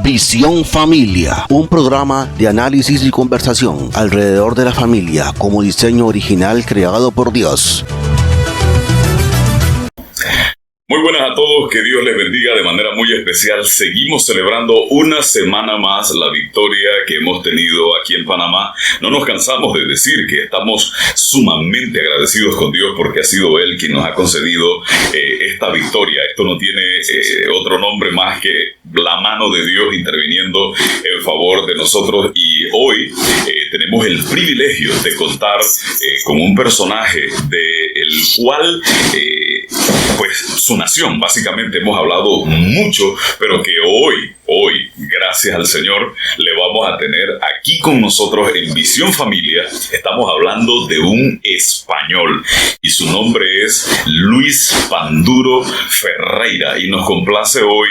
Visión Familia, un programa de análisis y conversación alrededor de la familia como diseño original creado por Dios. Muy buenas a todos, que Dios les bendiga de manera muy especial. Seguimos celebrando una semana más la victoria que hemos tenido aquí en Panamá. No nos cansamos de decir que estamos sumamente agradecidos con Dios porque ha sido Él quien nos ha concedido esta victoria. Esto no tiene otro nombre más que la mano de Dios interviniendo en favor de nosotros, y hoy tenemos el privilegio de contar con un personaje del cual pues su nación básicamente hemos hablado mucho, pero que hoy, gracias al Señor, le vamos a tener aquí con nosotros en Visión Familia. Estamos hablando de un español y su nombre es Luis Panduro Ferreira, y nos complace hoy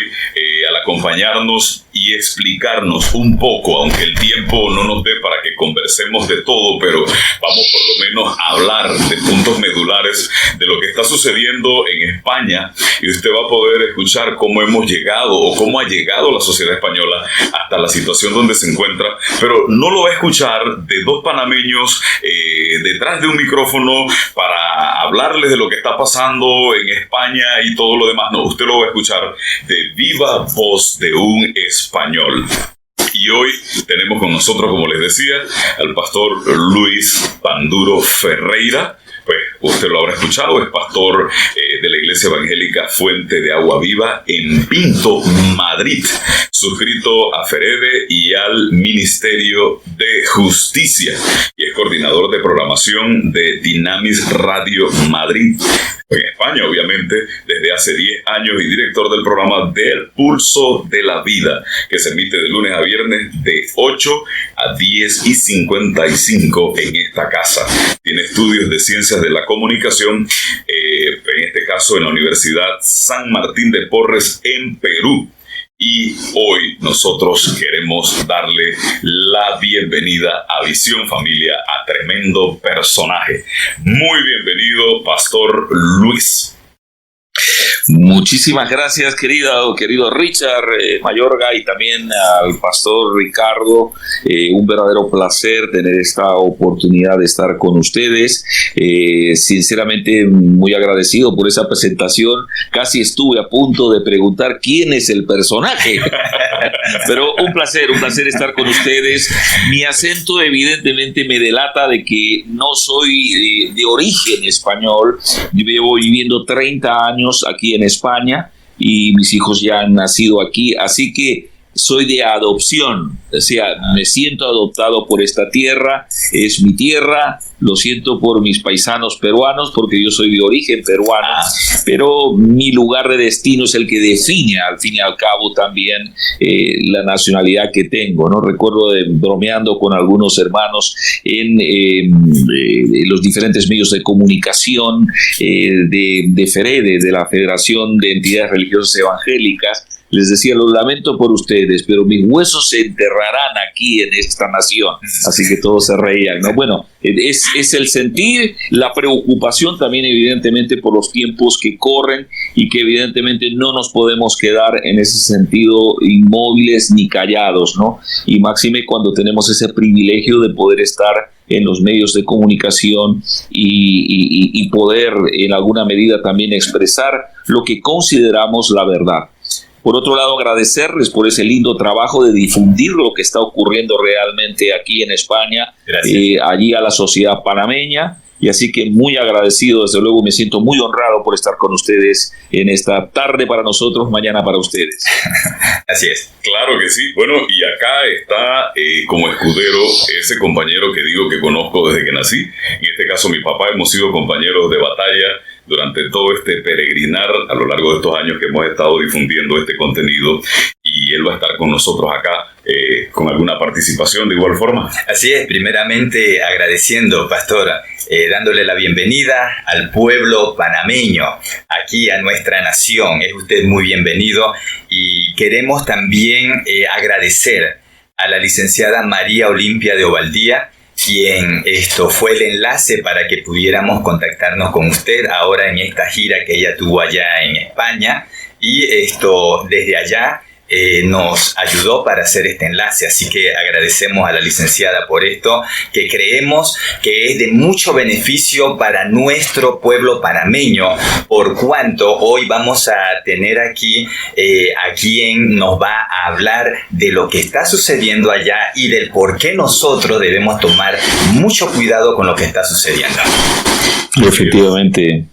al acompañarnos y explicarnos un poco, aunque el tiempo no nos dé para que conversemos de todo, pero vamos por lo menos a hablar de puntos medulares de lo que está sucediendo en España, y usted va a poder escuchar cómo hemos llegado o cómo ha llegado la sociedad española hasta la situación donde se encuentra, pero no lo va a escuchar de dos panameños detrás de un micrófono para hablarles de lo que está pasando en España y todo lo demás. No, usted lo va a escuchar de viva voz de un español. Y hoy tenemos con nosotros, como les decía, al pastor Luis Panduro Ferreira. Pues usted lo habrá escuchado, es pastor de la Iglesia Evangélica Fuente de Agua Viva en Pinto, Madrid, suscrito a FEREDE y al Ministerio de Justicia, y es coordinador de programación de Dinamis Radio Madrid, en España, obviamente, desde hace 10 años, y director del programa Del Pulso de la Vida, que se emite de lunes a viernes de 8 a 10:55 en esta casa. Tiene estudios de ciencias de la comunicación, en este caso en la Universidad San Martín de Porres en Perú. Y hoy nosotros queremos darle la bienvenida a Visión Familia a tremendo personaje. Muy bienvenido, Pastor Luis. Muchísimas gracias, querido Richard Mayorga, y también al pastor Ricardo. Un verdadero placer tener esta oportunidad de estar con ustedes. Sinceramente, muy agradecido por esa presentación. Casi estuve a punto de preguntar quién es el personaje. Pero un placer estar con ustedes. Mi acento evidentemente me delata de que no soy de origen español. Llevo viviendo 30 años aquí en España y mis hijos ya han nacido aquí, así que soy de adopción, o sea, me siento adoptado por esta tierra, es mi tierra. Lo siento por mis paisanos peruanos, porque yo soy de origen peruano, pero mi lugar de destino es el que define, al fin y al cabo, también la nacionalidad que tengo, ¿no? Recuerdo bromeando con algunos hermanos en los diferentes medios de comunicación de FEREDE, de la Federación de Entidades Religiosas Evangélicas. Les decía, lo lamento por ustedes, pero mis huesos se enterrarán aquí en esta nación. Así que todos se reían, ¿no? Bueno, es el sentir, la preocupación también, evidentemente, por los tiempos que corren, y que evidentemente no nos podemos quedar en ese sentido inmóviles ni callados, ¿no? Y máxime cuando tenemos ese privilegio de poder estar en los medios de comunicación y poder en alguna medida también expresar lo que consideramos la verdad. Por otro lado, agradecerles por ese lindo trabajo de difundir lo que está ocurriendo realmente aquí en España, allí a la sociedad panameña. Y así que muy agradecido, desde luego me siento muy honrado por estar con ustedes en esta tarde para nosotros, mañana para ustedes. Así es. Claro que sí. Bueno, y acá está como escudero ese compañero que digo que conozco desde que nací. En este caso mi papá, hemos sido compañeros de batalla durante todo este peregrinar a lo largo de estos años que hemos estado difundiendo este contenido, y él va a estar con nosotros acá con alguna participación de igual forma. Así es, primeramente agradeciendo, pastora, dándole la bienvenida al pueblo panameño, aquí a nuestra nación. Es usted muy bienvenido, y queremos también agradecer a la licenciada María Olimpia de Ovaldía, quien fue el enlace para que pudiéramos contactarnos con usted ahora en esta gira que ella tuvo allá en España. y esto desde allá nos ayudó para hacer este enlace, así que agradecemos a la licenciada por esto, que creemos que es de mucho beneficio para nuestro pueblo panameño, por cuanto hoy vamos a tener aquí a quien nos va a hablar de lo que está sucediendo allá y del por qué nosotros debemos tomar mucho cuidado con lo que está sucediendo. Efectivamente.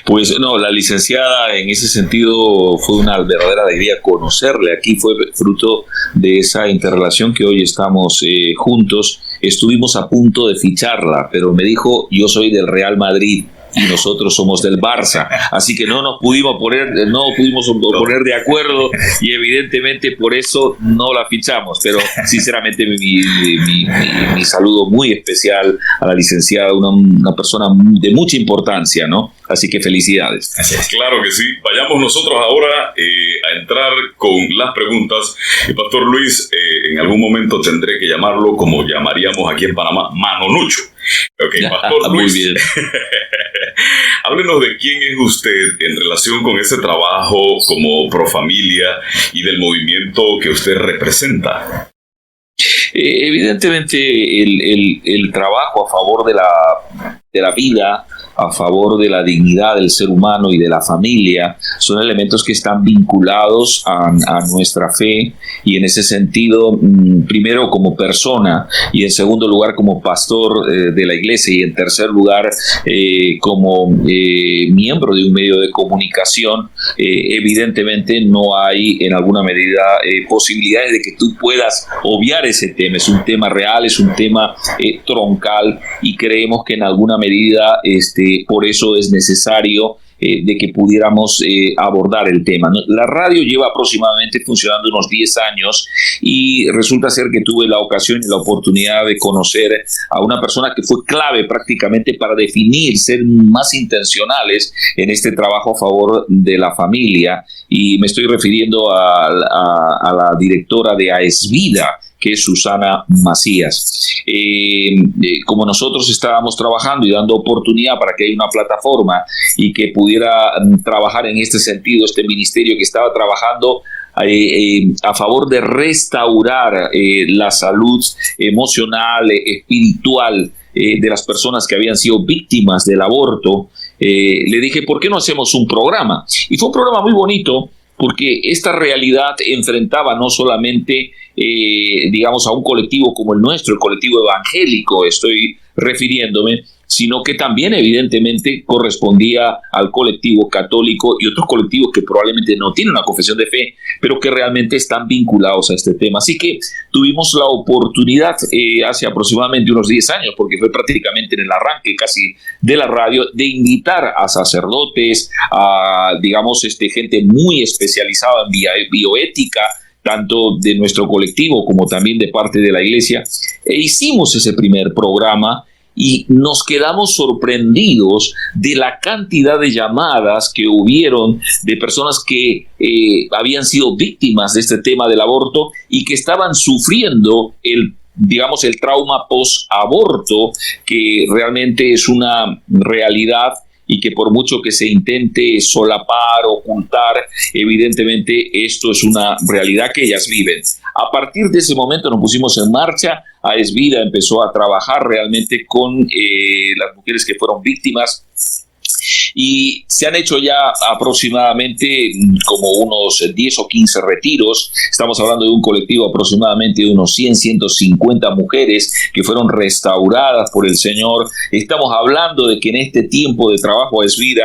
Pues no, la licenciada en ese sentido fue una verdadera alegría conocerle. Aquí fue fruto de esa interrelación que hoy estamos juntos. Estuvimos a punto de ficharla, pero me dijo: yo soy del Real Madrid y nosotros somos del Barça, así que no pudimos poner de acuerdo, y evidentemente por eso no la fichamos. Pero sinceramente mi saludo muy especial a la licenciada, una persona de mucha importancia, ¿no? Así que felicidades. Claro que sí. Vayamos nosotros ahora a entrar con las preguntas. Pastor Luis, en algún momento tendré que llamarlo, como llamaríamos aquí en Panamá, Manonucho. Ok, Pastor Luis. Muy bien. Háblenos de quién es usted en relación con ese trabajo como Profamilia y del movimiento que usted representa. Evidentemente el trabajo a favor de la vida, a favor de la dignidad del ser humano y de la familia, son elementos que están vinculados a nuestra fe, y en ese sentido, primero como persona, y en segundo lugar como pastor de la iglesia, y en tercer lugar como miembro de un medio de comunicación, evidentemente no hay en alguna medida posibilidades de que tú puedas obviar ese tema. Es un tema real, es un tema troncal, y creemos que en alguna medida por eso es necesario de que pudiéramos abordar el tema, ¿no? La radio lleva aproximadamente funcionando unos 10 años, y resulta ser que tuve la ocasión y la oportunidad de conocer a una persona que fue clave prácticamente para definir, ser más intencionales en este trabajo a favor de la familia, y me estoy refiriendo a la directora de AESVIDA, que es Susana Macías. Como nosotros estábamos trabajando y dando oportunidad para que haya una plataforma y que pudiera trabajar en este sentido, este ministerio que estaba trabajando a favor de restaurar la salud emocional, espiritual de las personas que habían sido víctimas del aborto, le dije: ¿por qué no hacemos un programa? Y fue un programa muy bonito, porque esta realidad enfrentaba no solamente, digamos, a un colectivo como el nuestro, el colectivo evangélico, estoy refiriéndome, sino que también evidentemente correspondía al colectivo católico y otros colectivos que probablemente no tienen una confesión de fe, pero que realmente están vinculados a este tema. Así que tuvimos la oportunidad hace aproximadamente unos 10 años, porque fue prácticamente en el arranque casi de la radio, de invitar a sacerdotes, a, digamos, gente muy especializada en bioética, tanto de nuestro colectivo como también de parte de la iglesia, e hicimos ese primer programa. Y nos quedamos sorprendidos de la cantidad de llamadas que hubieron de personas que habían sido víctimas de este tema del aborto y que estaban sufriendo el trauma post-aborto, que realmente es una realidad y que por mucho que se intente solapar, ocultar, evidentemente esto es una realidad que ellas viven. A partir de ese momento nos pusimos en marcha. AESVIDA empezó a trabajar realmente con las mujeres que fueron víctimas, y se han hecho ya aproximadamente como unos 10 o 15 retiros. Estamos hablando de un colectivo aproximadamente de unos 100, 150 mujeres que fueron restauradas por el Señor. Estamos hablando de que en este tiempo de trabajo AESVIDA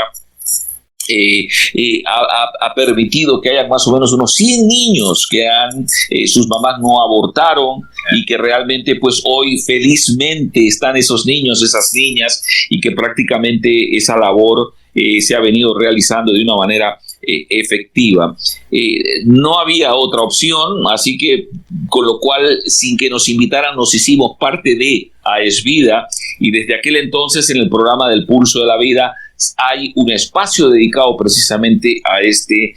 ha permitido que haya más o menos unos 100 niños que sus mamás no abortaron, y que realmente pues hoy felizmente están esos niños, esas niñas, y que prácticamente esa labor se ha venido realizando de una manera efectiva. No había otra opción, así que con lo cual, sin que nos invitaran, nos hicimos parte de AESVIDA, y desde aquel entonces en el programa del Pulso de la Vida hay un espacio dedicado precisamente a este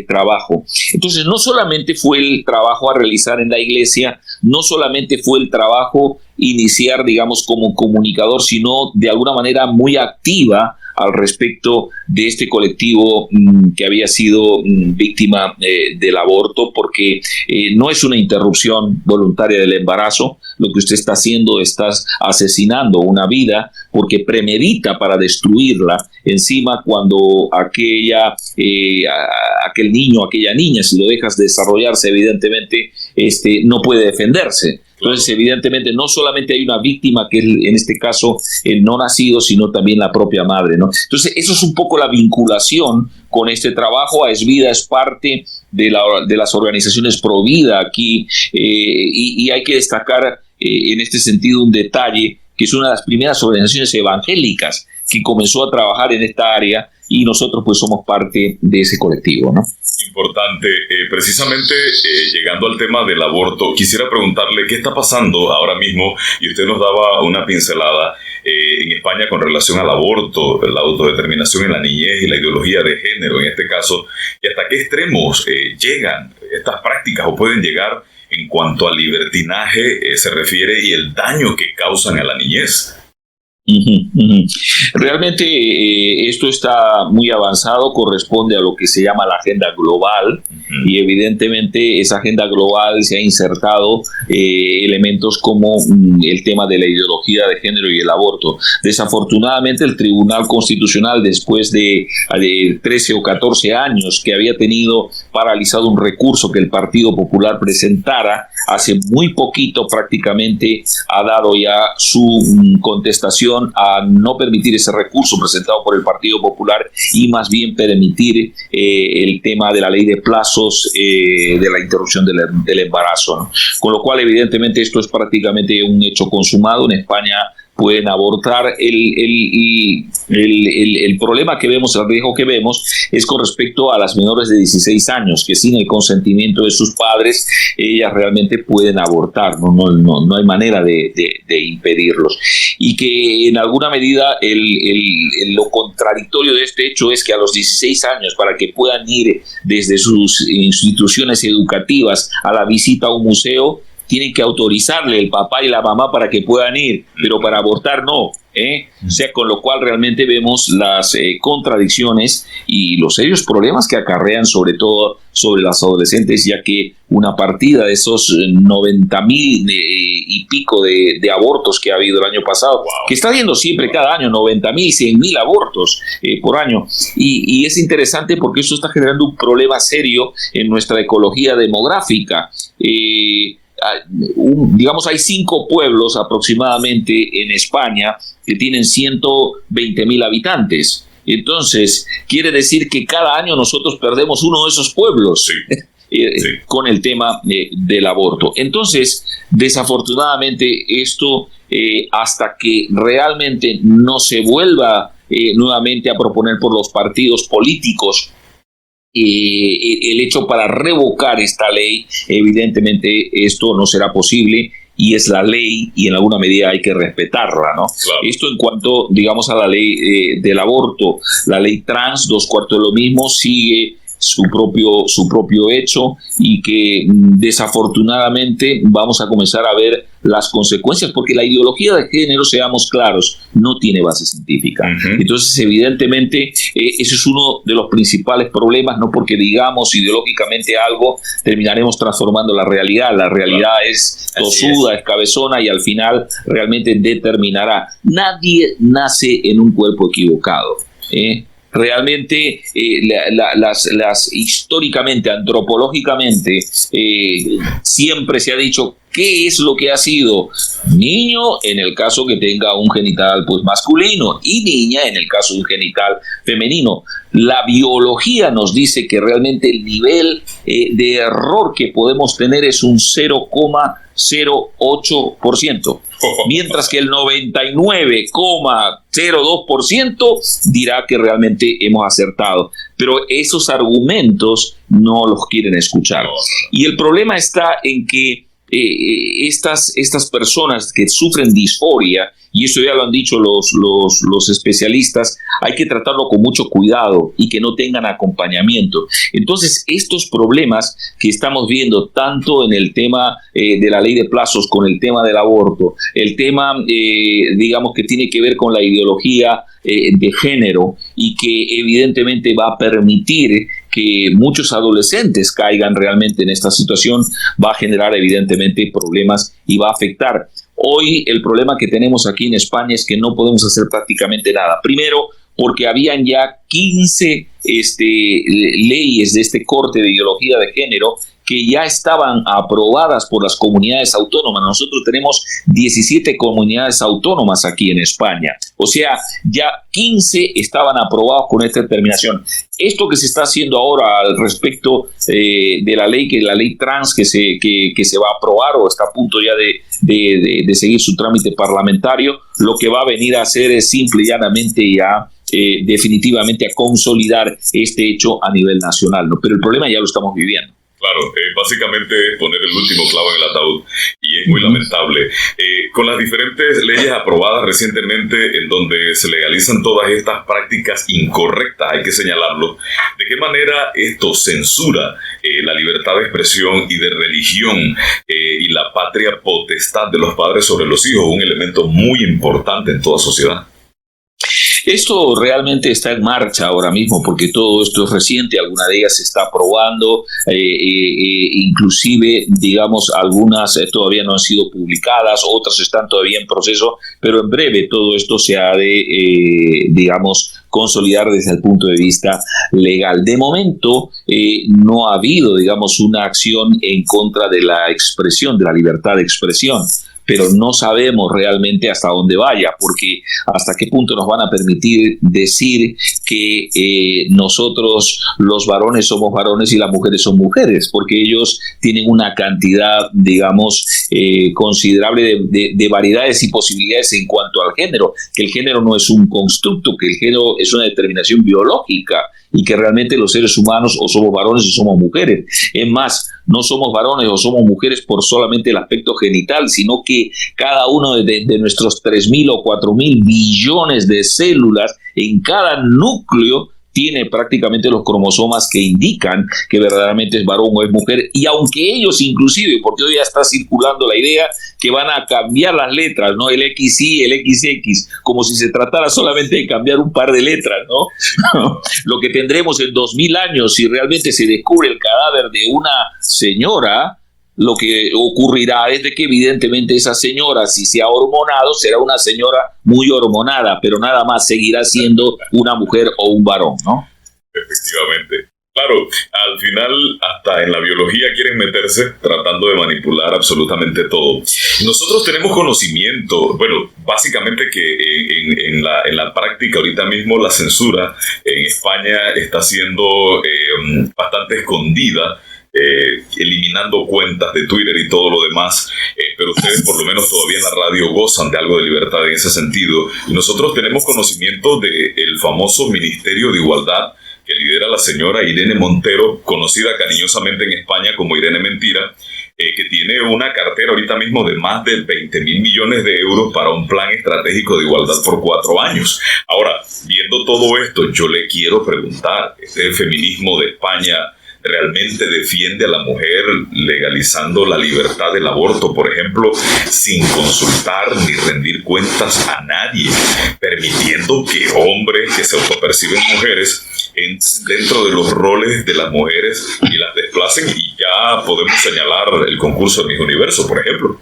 trabajo. Entonces, no solamente fue el trabajo a realizar en la iglesia, no solamente fue el trabajo iniciar, digamos, como comunicador, sino de alguna manera muy activa al respecto de este colectivo que había sido víctima del aborto, porque no es una interrupción voluntaria del embarazo. Lo que usted está haciendo, estás asesinando una vida porque premedita para destruirla. Encima, cuando aquel niño, aquella niña, si lo dejas desarrollarse, evidentemente no puede defenderse. Entonces, evidentemente, no solamente hay una víctima, que es en este caso el no nacido, sino también la propia madre, ¿no? Entonces, eso es un poco la vinculación con este trabajo. AESVIDA es parte de las organizaciones pro vida aquí, y hay que destacar en este sentido un detalle, que es una de las primeras organizaciones evangélicas que comenzó a trabajar en esta área, y nosotros pues somos parte de ese colectivo, ¿no? Importante. Precisamente llegando al tema del aborto, quisiera preguntarle qué está pasando ahora mismo, y usted nos daba una pincelada en España con relación al aborto, la autodeterminación en la niñez y la ideología de género en este caso, y hasta qué extremos llegan estas prácticas o pueden llegar en cuanto al libertinaje se refiere y el daño que causan a la niñez. Realmente esto está muy avanzado, corresponde a lo que se llama la agenda global, y evidentemente esa agenda global se ha insertado elementos como el tema de la ideología de género y el aborto. Desafortunadamente el Tribunal Constitucional, después de 13 o 14 años que había tenido paralizado un recurso que el Partido Popular presentara, hace muy poquito prácticamente ha dado ya su contestación a no permitir ese recurso presentado por el Partido Popular, y más bien permitir el tema de la ley de plazos de la interrupción del embarazo, ¿no? Con lo cual, evidentemente, esto es prácticamente un hecho consumado. En España pueden abortar. El problema que vemos, el riesgo que vemos, es con respecto a las menores de 16 años, que sin el consentimiento de sus padres, ellas realmente pueden abortar, no hay manera de impedirlos. Y que en alguna medida lo contradictorio de este hecho es que a los 16 años, para que puedan ir desde sus instituciones educativas a la visita a un museo, tienen que autorizarle el papá y la mamá para que puedan ir, pero para abortar no. O sea, con lo cual realmente vemos las contradicciones y los serios problemas que acarrean, sobre todo sobre las adolescentes, ya que una partida de esos 90,000 y pico de abortos que ha habido el año pasado, que está habiendo siempre cada año 90,000, 100,000 abortos por año, y es interesante porque eso está generando un problema serio en nuestra ecología demográfica. Digamos, hay 5 pueblos aproximadamente en España que tienen 120,000 habitantes. Entonces, quiere decir que cada año nosotros perdemos uno de esos pueblos. Sí. Con el tema del aborto. Entonces, desafortunadamente, esto, hasta que realmente no se vuelva nuevamente a proponer por los partidos políticos el hecho para revocar esta ley, evidentemente esto no será posible, y es la ley y en alguna medida hay que respetarla, ¿no? Claro. Esto en cuanto, digamos, a la ley del aborto. La ley trans, 2/4 de lo mismo, sigue su propio hecho, y que desafortunadamente vamos a comenzar a ver las consecuencias, porque la ideología de género, seamos claros, no tiene base científica. Entonces, evidentemente, ese es uno de los principales problemas. No porque digamos ideológicamente algo terminaremos transformando la realidad. La realidad es tosuda, es cabezona, y al final realmente determinará. Nadie nace en un cuerpo equivocado, Realmente las históricamente, antropológicamente, siempre se ha dicho qué es lo que ha sido niño en el caso que tenga un genital pues masculino, y niña en el caso de un genital femenino. La biología nos dice que realmente el nivel de error que podemos tener es un 0,08%. Mientras que el 99,02% dirá que realmente hemos acertado. Pero esos argumentos no los quieren escuchar. Y el problema está en que estas personas que sufren disforia, y eso ya lo han dicho los especialistas, hay que tratarlo con mucho cuidado y que no tengan acompañamiento. Entonces, estos problemas que estamos viendo tanto en el tema de la ley de plazos, con el tema del aborto, el tema, digamos, que tiene que ver con la ideología de género, y que evidentemente va a permitir que muchos adolescentes caigan realmente en esta situación, va a generar evidentemente problemas y va a afectar. Hoy el problema que tenemos aquí en España es que no podemos hacer prácticamente nada. Primero, porque habían ya 15 leyes de este corte de ideología de género que ya estaban aprobadas por las comunidades autónomas. Nosotros tenemos 17 comunidades autónomas aquí en España. O sea, ya 15 estaban aprobados con esta determinación. Esto que se está haciendo ahora al respecto de la ley, que la ley trans que se va a aprobar o está a punto ya de seguir su trámite parlamentario, lo que va a venir a hacer es simple y llanamente ya definitivamente a consolidar este hecho a nivel nacional, ¿no? Pero el problema ya lo estamos viviendo. Claro, básicamente es poner el último clavo en el ataúd, y es muy lamentable. Con las diferentes leyes aprobadas recientemente en donde se legalizan todas estas prácticas incorrectas, hay que señalarlo, ¿de qué manera esto censura la libertad de expresión y de religión y la patria potestad de los padres sobre los hijos? Un elemento muy importante en toda sociedad. Esto realmente está en marcha ahora mismo, porque todo esto es reciente, alguna de ellas se está aprobando, inclusive, digamos, algunas todavía no han sido publicadas, otras están todavía en proceso, pero en breve todo esto se ha de, digamos, consolidar desde el punto de vista legal. De momento, no ha habido, digamos, una acción en contra de la expresión, de la libertad de expresión, pero no sabemos realmente hasta dónde vaya, porque hasta qué punto nos van a permitir decir que nosotros los varones somos varones y las mujeres son mujeres, porque ellos tienen una cantidad, digamos, considerable de variedades y posibilidades en cuanto al género, que el género no es un constructo, que el género es una determinación biológica, y que realmente los seres humanos o somos varones o somos mujeres. Es más, no somos varones o somos mujeres por solamente el aspecto genital, sino que cada uno de nuestros 3.000 o 4.000 billones de células en cada núcleo tiene prácticamente los cromosomas que indican que verdaderamente es varón o es mujer, y aunque ellos inclusive, porque hoy ya está circulando la idea que van a cambiar las letras, ¿no? El XY, el XX, como si se tratara solamente de cambiar un par de letras, ¿no? Lo que tendremos en 2000 años, si realmente se descubre el cadáver de una señora, lo que ocurrirá es de que evidentemente esa señora, si se ha hormonado, será una señora muy hormonada, pero nada más seguirá siendo una mujer o un varón, ¿no? Efectivamente. Claro, al final hasta en la biología quieren meterse tratando de manipular absolutamente todo. Nosotros tenemos conocimiento, bueno, básicamente que en la práctica ahorita mismo la censura en España está siendo bastante escondida, eliminando cuentas de Twitter y todo lo demás, pero ustedes por lo menos todavía en la radio gozan de algo de libertad en ese sentido. Y nosotros tenemos conocimiento del famoso Ministerio de Igualdad que lidera la señora Irene Montero, conocida cariñosamente en España como Irene Mentira, que tiene una cartera ahorita mismo de más de 20.000 millones de euros para un plan estratégico de igualdad por 4 años. Ahora, viendo todo esto, yo le quiero preguntar, ¿este feminismo de España realmente defiende a la mujer legalizando la libertad del aborto, por ejemplo, sin consultar ni rendir cuentas a nadie, permitiendo que hombres que se autoperciben mujeres entren dentro de los roles de las mujeres y las desplacen? Y ya podemos señalar el concurso de Miss Universo, por ejemplo.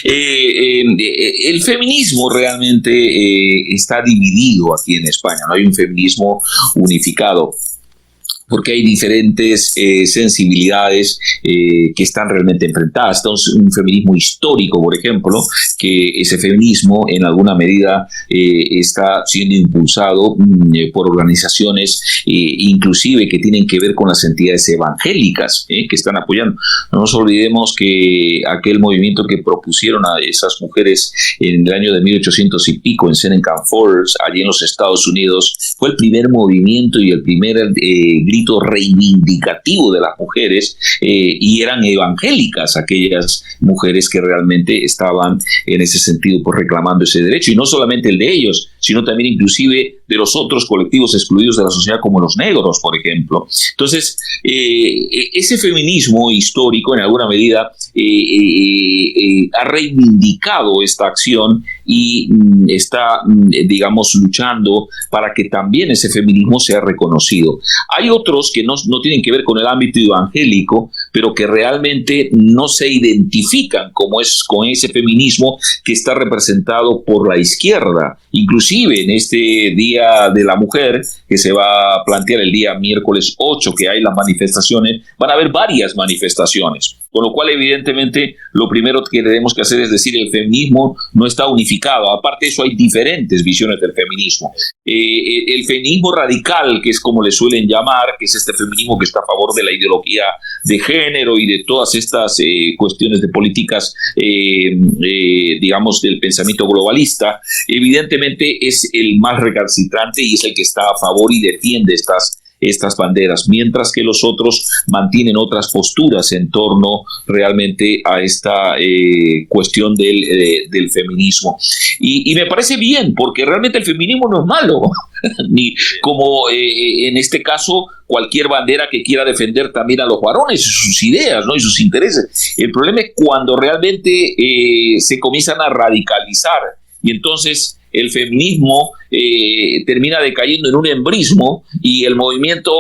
El feminismo realmente está dividido aquí en España, no hay un feminismo unificado, porque hay diferentes sensibilidades que están realmente enfrentadas. Entonces, un feminismo histórico, por ejemplo, que ese feminismo en alguna medida está siendo impulsado por organizaciones inclusive que tienen que ver con las entidades evangélicas que están apoyando. No nos olvidemos que aquel movimiento que propusieron a esas mujeres en el año de 1800 y pico en Seneca Falls, allí en los Estados Unidos, fue el primer movimiento y el primer grito espíritu reivindicativo de las mujeres, y eran evangélicas aquellas mujeres que realmente estaban en ese sentido pues reclamando ese derecho, y no solamente el de ellos, sino también inclusive de los otros colectivos excluidos de la sociedad como los negros, por ejemplo. Entonces, ese feminismo histórico en alguna medida ha reivindicado esta acción y está, digamos, luchando para que también ese feminismo sea reconocido. Hay otros que no tienen que ver con el ámbito evangélico, pero que realmente no se identifican con ese feminismo que está representado por la izquierda. Inclusive en este Día de la Mujer, que se va a plantear el día miércoles 8, que hay las manifestaciones, van a haber varias manifestaciones. Con lo cual, evidentemente, lo primero que tenemos que hacer es decir, el feminismo no está unificado. Aparte de eso, hay diferentes visiones del feminismo. El feminismo radical, que es como le suelen llamar, que es este feminismo que está a favor de la ideología de género y de todas estas cuestiones de políticas, digamos, del pensamiento globalista, evidentemente es el más recalcitrante y es el que está a favor y defiende estas banderas, mientras que los otros mantienen otras posturas en torno realmente a esta cuestión del feminismo. Y me parece bien, porque realmente el feminismo no es malo, ni como en este caso cualquier bandera que quiera defender también a los varones y sus ideas, ¿no? Y sus intereses. El problema es cuando realmente se comienzan a radicalizar, y entonces el feminismo termina decayendo en un embrismo y el movimiento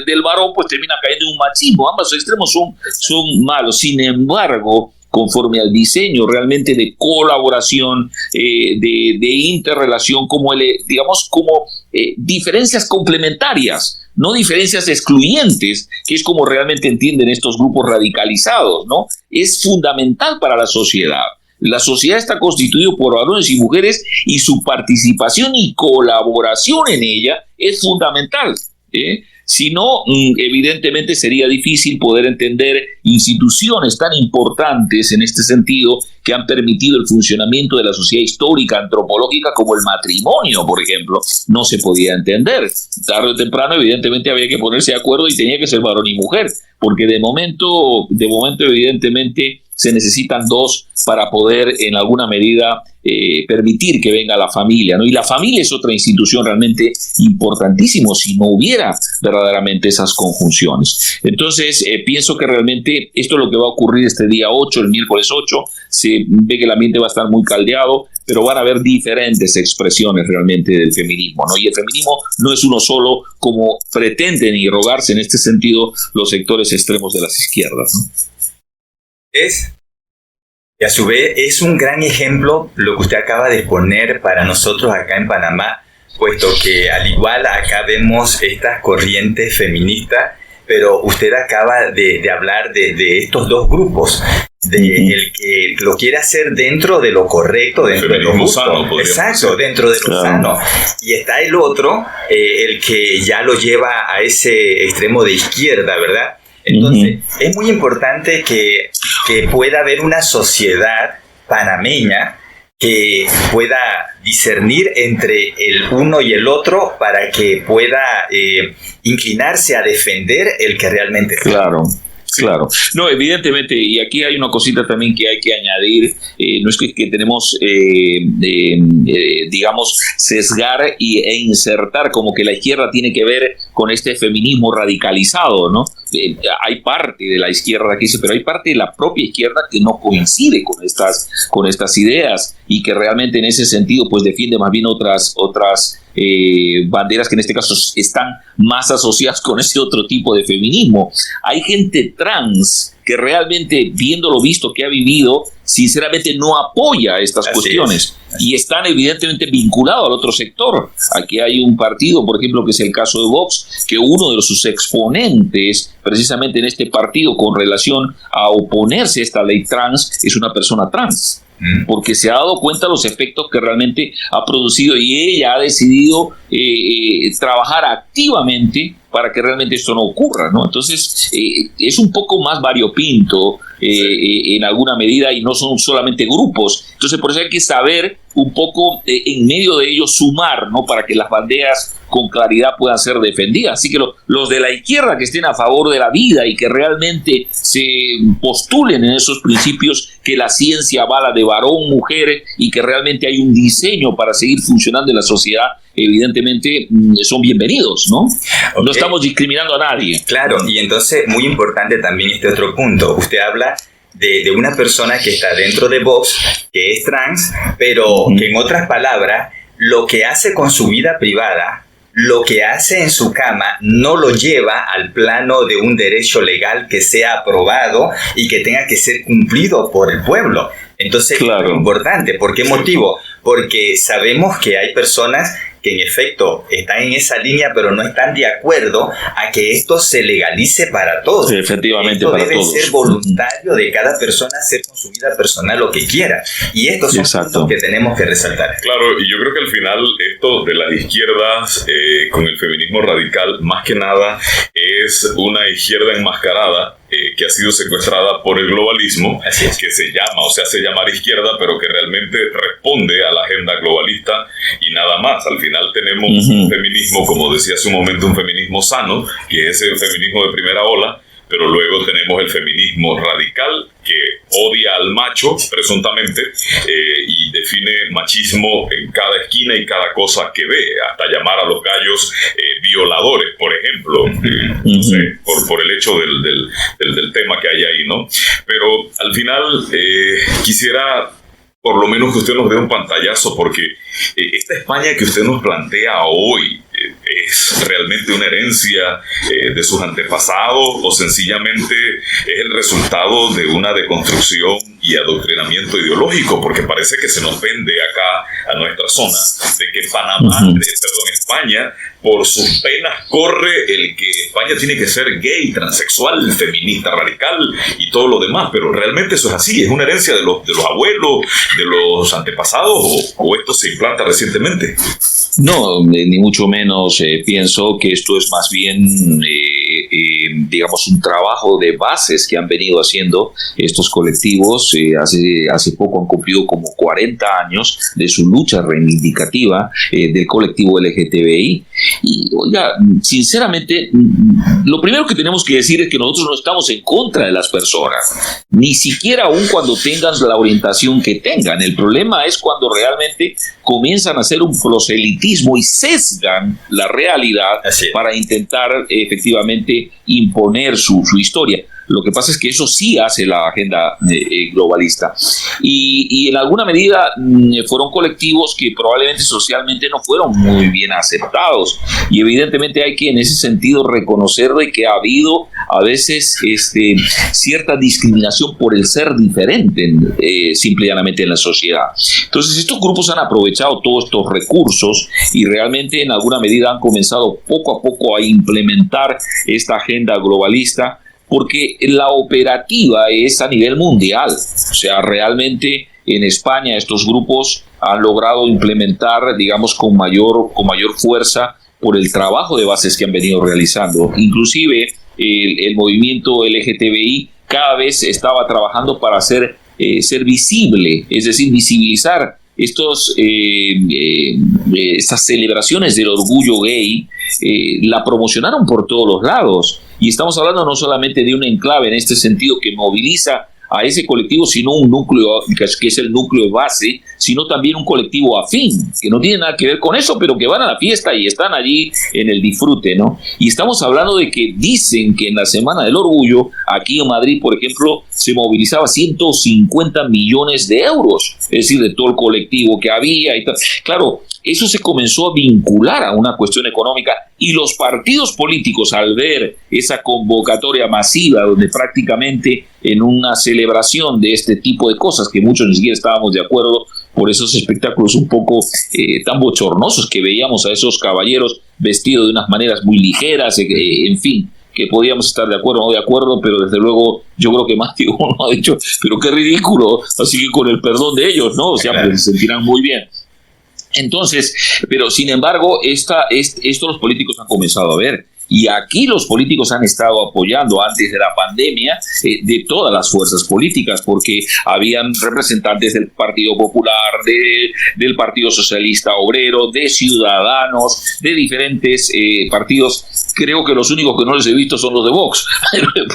del varón pues termina cayendo en un machismo. Ambos extremos son malos. Sin embargo, conforme al diseño realmente de colaboración, de interrelación, como diferencias complementarias, no diferencias excluyentes, que es como realmente entienden estos grupos radicalizados, ¿no? Es fundamental para la sociedad. La sociedad está constituida por varones y mujeres y su participación y colaboración en ella es fundamental. Si no, evidentemente sería difícil poder entender instituciones tan importantes en este sentido que han permitido el funcionamiento de la sociedad histórica, antropológica, como el matrimonio, por ejemplo. No se podía entender. Tarde o temprano, evidentemente, había que ponerse de acuerdo y tenía que ser varón y mujer, porque de momento, evidentemente, se necesitan dos para poder en alguna medida permitir que venga la familia, ¿no? Y la familia es otra institución realmente importantísima si no hubiera verdaderamente esas conjunciones. Entonces pienso que realmente esto es lo que va a ocurrir este día 8, el miércoles 8, se ve que el ambiente va a estar muy caldeado, pero van a haber diferentes expresiones realmente del feminismo, ¿no? Y el feminismo no es uno solo como pretenden irrogarse en este sentido los sectores extremos de las izquierdas, ¿no? Y a su vez es un gran ejemplo lo que usted acaba de poner para nosotros acá en Panamá, puesto que al igual acá vemos estas corrientes feministas, pero usted acaba de hablar de estos dos grupos, el que lo quiere hacer dentro de lo correcto, dentro de lo justo, sano, exacto, dentro de lo sano, y está el otro, el que ya lo lleva a ese extremo de izquierda, ¿verdad? Entonces, es muy importante que pueda haber una sociedad panameña que pueda discernir entre el uno y el otro para que pueda inclinarse a defender el que realmente es. Claro. No, evidentemente, y aquí hay una cosita también que hay que añadir, no es que tenemos, digamos, sesgar e insertar como que la izquierda tiene que ver con este feminismo radicalizado, ¿no? Hay parte de la izquierda que dice, pero hay parte de la propia izquierda que no coincide con estas ideas y que realmente en ese sentido pues defiende más bien otras banderas que en este caso están más asociadas con ese otro tipo de feminismo. Hay gente trans que realmente, viendo lo visto que ha vivido, sinceramente no apoya estas cuestiones y están evidentemente vinculados al otro sector. Aquí hay un partido, por ejemplo, que es el caso de Vox, que uno de sus exponentes precisamente en este partido con relación a oponerse a esta ley trans es una persona trans, porque se ha dado cuenta de los efectos que realmente ha producido y ella ha decidido trabajar activamente para que realmente esto no ocurra, ¿no? Entonces, es un poco más variopinto en alguna medida y no son solamente grupos. Entonces, por eso hay que saber un poco en medio de ellos sumar, ¿no? Para que las banderas con claridad puedan ser defendidas. Así que los de la izquierda que estén a favor de la vida y que realmente se postulen en esos principios que la ciencia avala de varón, mujer y que realmente hay un diseño para seguir funcionando en la sociedad, evidentemente son bienvenidos, ¿no? Okay. No estamos discriminando a nadie. Claro, y entonces muy importante también este otro punto. Usted habla de una persona que está dentro de Vox, que es trans, pero que en otras palabras, lo que hace con su vida privada, lo que hace en su cama, no lo lleva al plano de un derecho legal que sea aprobado y que tenga que ser cumplido por el pueblo. Entonces, claro, es importante. ¿Por qué motivo? Porque sabemos que hay personas que en efecto están en esa línea, pero no están de acuerdo a que esto se legalice para todos. Sí, efectivamente, esto para debe todos. Ser voluntario de cada persona hacer con su vida personal lo que quiera. Y estos son puntos que tenemos que resaltar. Claro, y yo creo que al final esto de las izquierdas con el feminismo radical, más que nada, es una izquierda enmascarada que ha sido secuestrada por el globalismo, que se hace llamar izquierda, pero que realmente responde a la agenda globalista y nada más. Al final tenemos un feminismo, como decía hace un momento, un feminismo sano, que es el feminismo de primera ola, pero luego tenemos el feminismo radical, que odia al macho, presuntamente, y define machismo en cada esquina y cada cosa que ve, hasta llamar a los gallos violadores, por ejemplo, no sé, por el hecho del tema que hay ahí, ¿no? Pero al final quisiera por lo menos que usted nos dé un pantallazo, porque esta España que usted nos plantea hoy es realmente una herencia de sus antepasados, o sencillamente es el resultado de una deconstrucción y adoctrinamiento ideológico, porque parece que se nos vende acá a nuestra zona de que España, por sus penas corre el que España tiene que ser gay, transexual, feminista, radical y todo lo demás, pero realmente eso es así, es una herencia de los abuelos, de los antepasados, o esto se implanta recientemente. No, ni mucho menos. Pienso que esto es más bien, digamos, un trabajo de bases que han venido haciendo estos colectivos. Hace poco han cumplido como 40 años de su lucha reivindicativa del colectivo LGTBI. Y, oiga, sinceramente, lo primero que tenemos que decir es que nosotros no estamos en contra de las personas, ni siquiera aún cuando tengan la orientación que tengan. El problema es cuando realmente comienzan a hacer un proselitismo y sesgan la realidad para intentar efectivamente imponer su historia. Lo que pasa es que eso sí hace la agenda globalista. Y en alguna medida fueron colectivos que probablemente socialmente no fueron muy bien aceptados. Y evidentemente hay que en ese sentido reconocer de que ha habido a veces cierta discriminación por el ser diferente, simple y llanamente en la sociedad. Entonces estos grupos han aprovechado todos estos recursos y realmente en alguna medida han comenzado poco a poco a implementar esta agenda globalista, porque la operativa es a nivel mundial. O sea, realmente en España estos grupos han logrado implementar, digamos, con mayor fuerza por el trabajo de bases que han venido realizando. Inclusive el movimiento LGTBI cada vez estaba trabajando para ser visible, es decir, visibilizar estas celebraciones del orgullo gay. La promocionaron por todos los lados, y estamos hablando no solamente de un enclave en este sentido que moviliza a ese colectivo, sino un núcleo que es el núcleo base, sino también un colectivo afín, que no tiene nada que ver con eso, pero que van a la fiesta y están allí en el disfrute, ¿no? Y estamos hablando de que dicen que en la Semana del Orgullo, aquí en Madrid, por ejemplo, se movilizaba 150 millones de euros, es decir, de todo el colectivo que había y tal. Claro, eso se comenzó a vincular a una cuestión económica, y los partidos políticos, al ver esa convocatoria masiva donde prácticamente en una celebración de este tipo de cosas, que muchos ni siquiera estábamos de acuerdo por esos espectáculos un poco tan bochornosos que veíamos a esos caballeros vestidos de unas maneras muy ligeras, en fin, que podíamos estar de acuerdo o no de acuerdo, pero desde luego yo creo que más de uno ha dicho, pero qué ridículo, así que con el perdón de ellos, ¿no? O sea, pues se sentirán muy bien. Entonces, pero sin embargo, esto los políticos han comenzado a ver, Y aquí los políticos han estado apoyando antes de la pandemia de todas las fuerzas políticas, porque habían representantes del Partido Popular, del Partido Socialista Obrero, de Ciudadanos, de diferentes partidos. Creo que los únicos que no les he visto son los de Vox,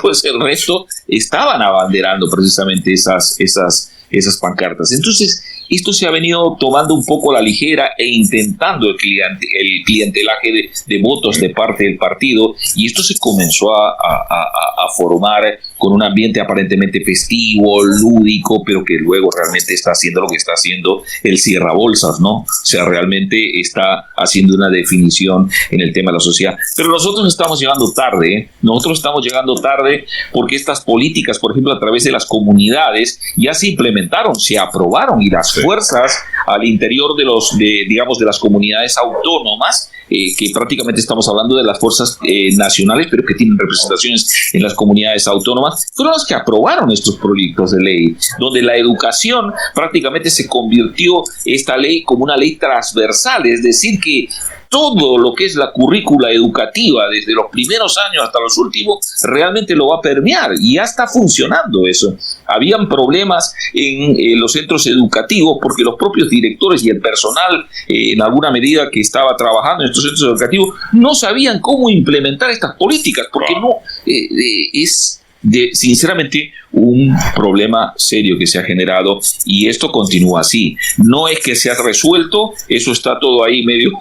pues el resto estaban abanderando precisamente esas pancartas. Entonces, esto se ha venido tomando un poco a la ligera e intentando el clientelaje de votos de parte del partido, y esto se comenzó a formar con un ambiente aparentemente festivo, lúdico, pero que luego realmente está haciendo lo que está haciendo el cierrabolsas, ¿no? O sea, realmente está haciendo una definición en el tema de la sociedad. Pero nosotros estamos llegando tarde, ¿eh? Nosotros estamos llegando tarde porque estas políticas, por ejemplo, a través de las comunidades, ya se implementaron, se aprobaron, y las fuerzas al interior de las comunidades autónomas, que prácticamente estamos hablando de las fuerzas nacionales, pero que tienen representaciones en las comunidades autónomas, fueron las que aprobaron estos proyectos de ley, donde la educación prácticamente se convirtió esta ley como una ley transversal, es decir, que todo lo que es la currícula educativa, desde los primeros años hasta los últimos, realmente lo va a permear, y ya está funcionando eso. Habían problemas en los centros educativos porque los propios directores y el personal, en alguna medida que estaba trabajando en estos centros educativos, no sabían cómo implementar estas políticas, porque es sinceramente un problema serio que se ha generado, y esto continúa así. No es que se ha resuelto, eso está todo ahí medio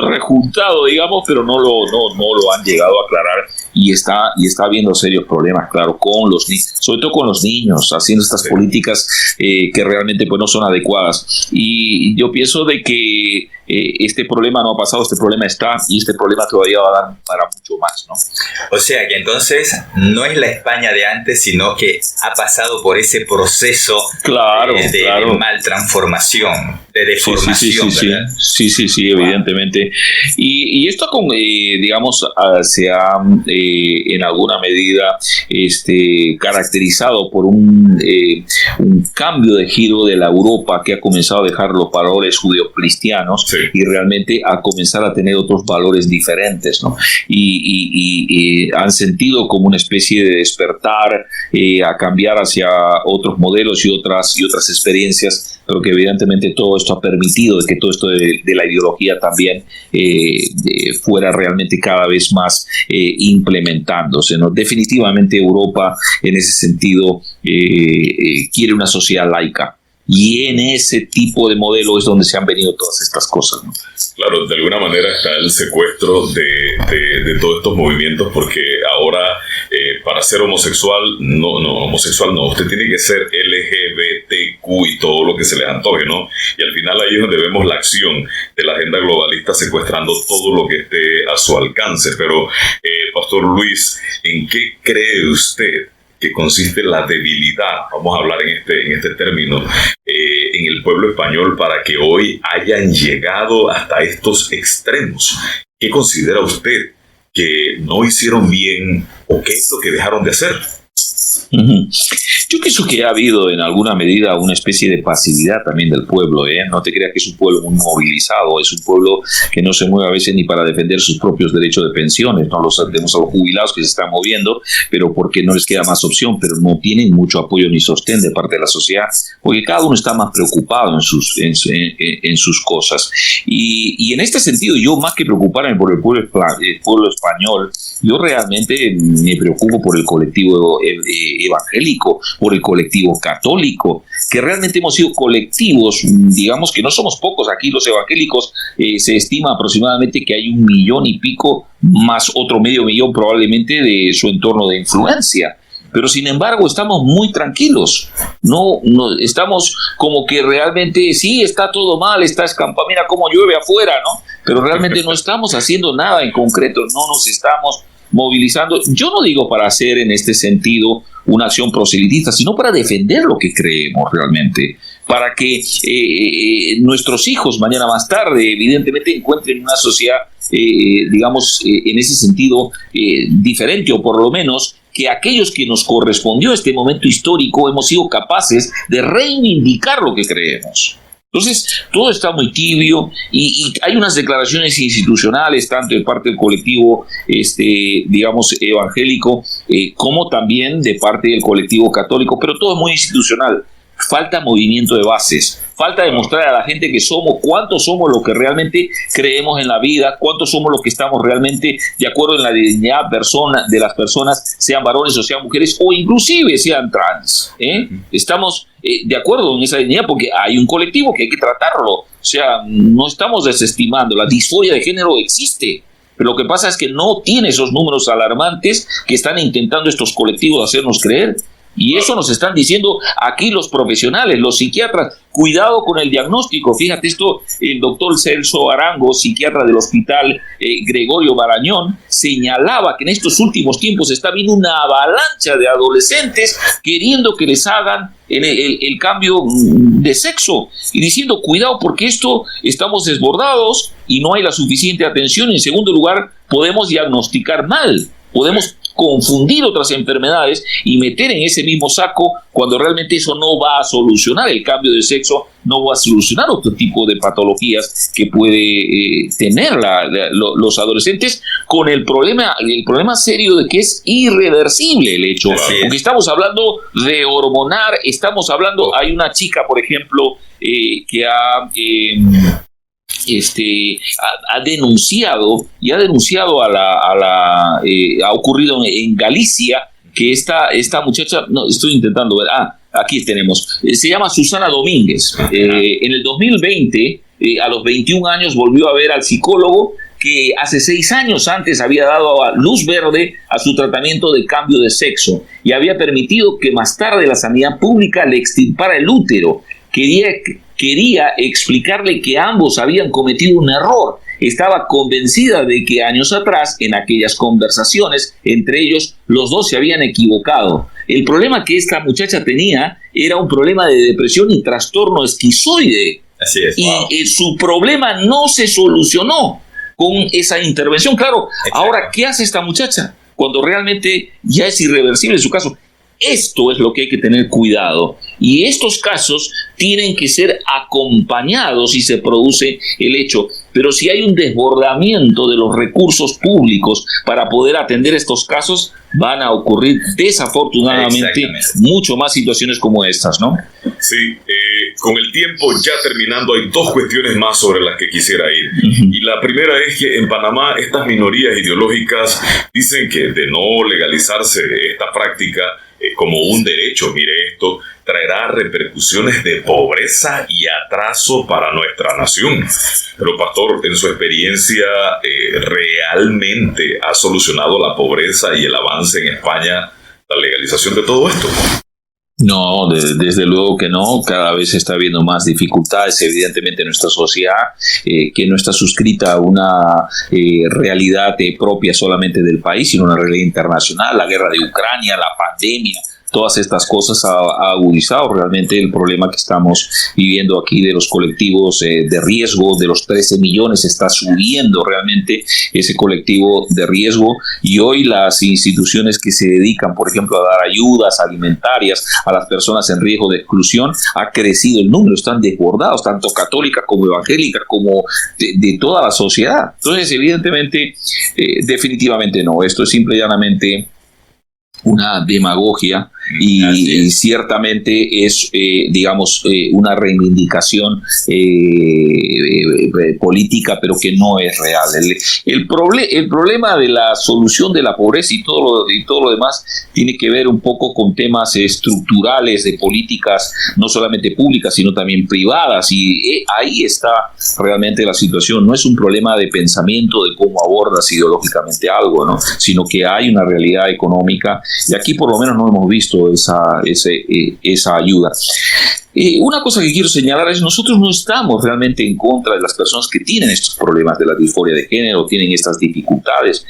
rejuntado, digamos, pero no lo han llegado a aclarar, y está habiendo serios problemas, claro, con los niños, sobre todo con los niños, haciendo estas políticas que realmente pues no son adecuadas. Y yo pienso de que este problema no ha pasado, este problema está, y este problema todavía va a dar para mucho más, ¿no? O sea que entonces no es la España de antes, sino que ha pasado por ese proceso de mal transformación, de deformación. Sí, evidentemente. Y esto digamos, se ha en alguna medida caracterizado por un cambio de giro de la Europa, que ha comenzado a dejar los valores judeocristianos y realmente a comenzar a tener otros valores diferentes, ¿no? Y han sentido como una especie de despertar, a cambiar hacia otros modelos y otras experiencias, pero que evidentemente todo esto ha permitido que todo esto de la ideología también fuera realmente cada vez más implementándose, ¿no? Definitivamente Europa en ese sentido quiere una sociedad laica, y en ese tipo de modelo es donde se han venido todas estas cosas, ¿no? Claro, de alguna manera está el secuestro de todos estos movimientos, porque ahora para ser homosexual no, usted tiene que ser LGBTQ y todo lo que se les antoje, ¿no? Y al final ahí es donde vemos la acción de la agenda globalista secuestrando todo lo que esté a su alcance. Pero, Pastor Luis, ¿en qué cree usted que consiste la debilidad, vamos a hablar en este término, en el pueblo español para que hoy hayan llegado hasta estos extremos? ¿Qué considera usted que no hicieron bien, o qué es lo que dejaron de hacer? Yo pienso que ha habido en alguna medida una especie de pasividad también del pueblo, ¿eh? No te creas que es un pueblo muy movilizado, es un pueblo que no se mueve a veces ni para defender sus propios derechos de pensiones, no los tenemos a los jubilados que se están moviendo, pero porque no les queda más opción, pero no tienen mucho apoyo ni sostén de parte de la sociedad, porque cada uno está más preocupado en sus cosas. Y en este sentido, yo más que preocuparme por el pueblo español, yo realmente me preocupo por el colectivo evangélico, por el colectivo católico, que realmente hemos sido colectivos, digamos que no somos pocos aquí los evangélicos, se estima aproximadamente que hay 1 millón y pico, más otro medio millón probablemente de su entorno de influencia. Pero sin embargo estamos muy tranquilos, no estamos como que realmente sí, está todo mal, está escampado, mira cómo llueve afuera, ¿no? Pero realmente no estamos haciendo nada en concreto, no nos estamos movilizando. Yo no digo para hacer en este sentido una acción proselitista, sino para defender lo que creemos realmente, para que nuestros hijos mañana más tarde evidentemente encuentren una sociedad, digamos, en ese sentido diferente, o por lo menos que aquellos que nos correspondió este momento histórico hemos sido capaces de reivindicar lo que creemos. Entonces, todo está muy tibio y hay unas declaraciones institucionales, tanto de parte del colectivo, digamos, evangélico, como también de parte del colectivo católico, pero todo es muy institucional. Falta movimiento de bases, falta demostrar a la gente que cuántos somos los que realmente creemos en la vida, cuántos somos los que estamos realmente de acuerdo en la dignidad de las personas, sean varones o sean mujeres, o inclusive sean trans. Estamos de acuerdo en esa dignidad porque hay un colectivo que hay que tratarlo. O sea, no estamos desestimando, la disforia de género existe. Pero lo que pasa es que no tiene esos números alarmantes que están intentando estos colectivos hacernos creer. Y eso nos están diciendo aquí los profesionales, los psiquiatras. Cuidado con el diagnóstico. Fíjate esto, el doctor Celso Arango, psiquiatra del hospital Gregorio Marañón, señalaba que en estos últimos tiempos está habiendo una avalancha de adolescentes queriendo que les hagan el cambio de sexo y diciendo cuidado porque estamos desbordados y no hay la suficiente atención. En segundo lugar, podemos diagnosticar mal. Podemos confundir otras enfermedades y meter en ese mismo saco cuando realmente eso no va a solucionar el cambio de sexo, no va a solucionar otro tipo de patologías que puede tener los adolescentes, con el problema serio de que es irreversible el hecho. Porque estamos hablando de hormonar, hay una chica, por ejemplo, que ha denunciado ha ocurrido en Galicia, que esta muchacha, no, estoy intentando ver, aquí tenemos, se llama Susana Domínguez. En el 2020, a los 21 años, volvió a ver al psicólogo que hace 6 años antes había dado luz verde a su tratamiento de cambio de sexo y había permitido que más tarde la sanidad pública le extirpara el útero. Quería explicarle que ambos habían cometido un error. Estaba convencida de que años atrás, en aquellas conversaciones, entre ellos, los dos se habían equivocado. El problema que esta muchacha tenía era un problema de depresión y trastorno esquizoide. Así es. Y su problema no se solucionó con esa intervención. Claro, ahora, ¿qué hace esta muchacha? Cuando realmente ya es irreversible su caso. Esto es lo que hay que tener cuidado. Y estos casos tienen que ser acompañados si se produce el hecho. Pero si hay un desbordamiento de los recursos públicos para poder atender estos casos, van a ocurrir desafortunadamente mucho más situaciones como estas, ¿no? Sí, con el tiempo ya terminando, hay 2 cuestiones más sobre las que quisiera ir. Y la primera es que en Panamá estas minorías ideológicas dicen que de no legalizarse esta práctica como un derecho, mire esto, traerá repercusiones de pobreza y atraso para nuestra nación. Pero, pastor, en su experiencia, ¿realmente ha solucionado la pobreza y el avance en España la legalización de todo esto? No, desde luego que no. Cada vez está habiendo más dificultades, evidentemente, en nuestra sociedad, que no está suscrita a una realidad propia solamente del país, sino una realidad internacional. La guerra de Ucrania, la pandemia, todas estas cosas ha agudizado realmente el problema que estamos viviendo aquí de los colectivos de riesgo. De los 13 millones está subiendo realmente ese colectivo de riesgo, y hoy las instituciones que se dedican, por ejemplo, a dar ayudas alimentarias a las personas en riesgo de exclusión, ha crecido el número, están desbordados, tanto católicas como evangélicas, como de toda la sociedad. Entonces, evidentemente, definitivamente no, esto es simple y llanamente una demagogia y ciertamente es, una reivindicación política, pero que no es real. El problema de la solución de la pobreza y todo lo demás tiene que ver un poco con temas estructurales de políticas, no solamente públicas, sino también privadas, y ahí está realmente la situación. No es un problema de pensamiento, de cómo abordas ideológicamente algo, ¿no? Sino que hay una realidad económica, y aquí por lo menos no hemos visto esa ayuda. Una cosa que quiero señalar es: nosotros no estamos realmente en contra de las personas que tienen estos problemas de la disforia de género, tienen estas dificultades.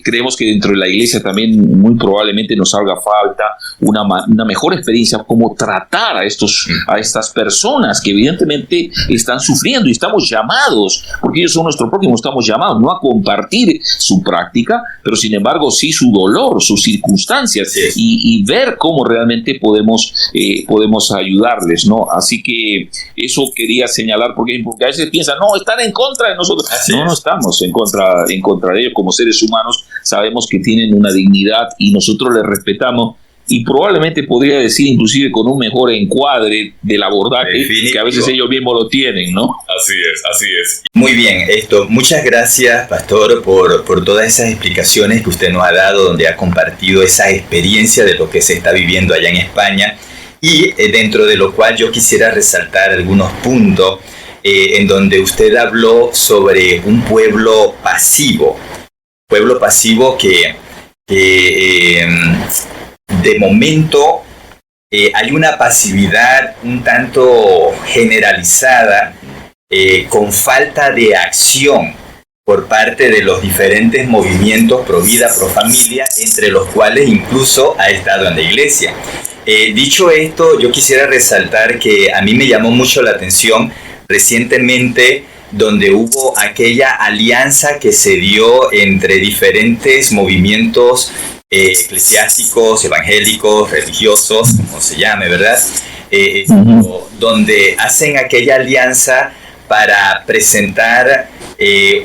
Creemos que dentro de la iglesia también muy probablemente nos haga falta una mejor experiencia, cómo tratar a estas personas que evidentemente están sufriendo, y estamos llamados, porque ellos son nuestro prójimo, estamos llamados no a compartir su práctica, pero sin embargo sí su dolor, sus circunstancias, y ver cómo realmente podemos ayudarles. acciones, ¿no? Así que eso quería señalar, porque a veces piensan, no, están en contra de nosotros. No estamos en contra de ellos. Como seres humanos sabemos que tienen una dignidad y nosotros les respetamos, y probablemente podría decir inclusive con un mejor encuadre del abordaje que a veces ellos mismos lo tienen, ¿no? Así es. Muy bien, muchas gracias, Pastor, por todas esas explicaciones que usted nos ha dado, donde ha compartido esa experiencia de lo que se está viviendo allá en España, y dentro de lo cual yo quisiera resaltar algunos puntos en donde usted habló sobre un pueblo pasivo que de momento hay una pasividad un tanto generalizada, con falta de acción por parte de los diferentes movimientos pro vida, pro familia, entre los cuales incluso ha estado en la iglesia. Dicho esto, yo quisiera resaltar que a mí me llamó mucho la atención recientemente, donde hubo aquella alianza que se dio entre diferentes movimientos eclesiásticos, evangélicos, religiosos, como se llame, ¿verdad? Donde hacen aquella alianza para presentar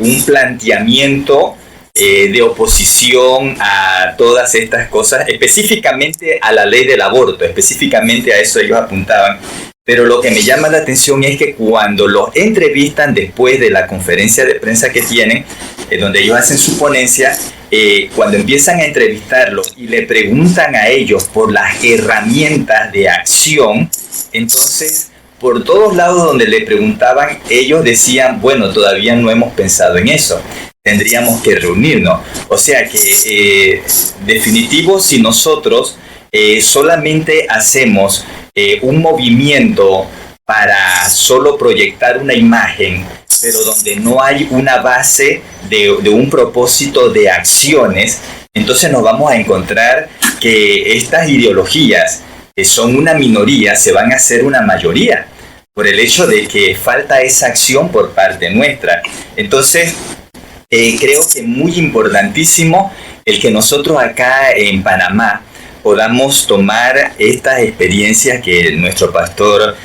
un planteamiento de oposición a todas estas cosas, específicamente a la ley del aborto, específicamente a eso ellos apuntaban. Pero lo que me llama la atención es que cuando los entrevistan después de la conferencia de prensa que tienen, donde ellos hacen su ponencia, cuando empiezan a entrevistarlos y le preguntan a ellos por las herramientas de acción, entonces por todos lados donde le preguntaban, ellos decían, bueno, todavía no hemos pensado en eso, tendríamos que reunirnos. O sea que definitivo, si nosotros solamente hacemos un movimiento para solo proyectar una imagen, pero donde no hay una base de un propósito de acciones, entonces nos vamos a encontrar que estas ideologías, que son una minoría, se van a hacer una mayoría, por el hecho de que falta esa acción por parte nuestra. Entonces, creo que es muy importantísimo el que nosotros acá en Panamá podamos tomar estas experiencias que nuestro pastor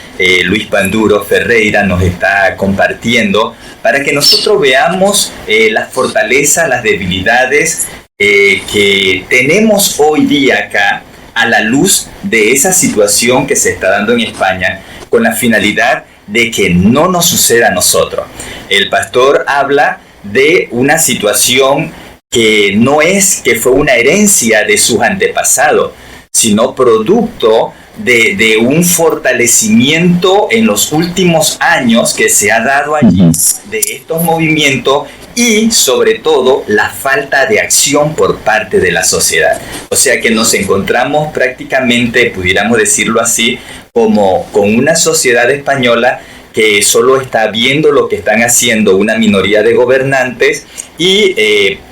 Luis Panduro Ferreira nos está compartiendo, para que nosotros veamos las fortalezas, las debilidades que tenemos hoy día acá, a la luz de esa situación que se está dando en España, con la finalidad de que no nos suceda a nosotros. El pastor habla de una situación que no es que fue una herencia de sus antepasados, sino producto de un fortalecimiento en los últimos años que se ha dado allí de estos movimientos, y sobre todo la falta de acción por parte de la sociedad. O sea que nos encontramos prácticamente, pudiéramos decirlo así, como con una sociedad española que solo está viendo lo que están haciendo una minoría de gobernantes y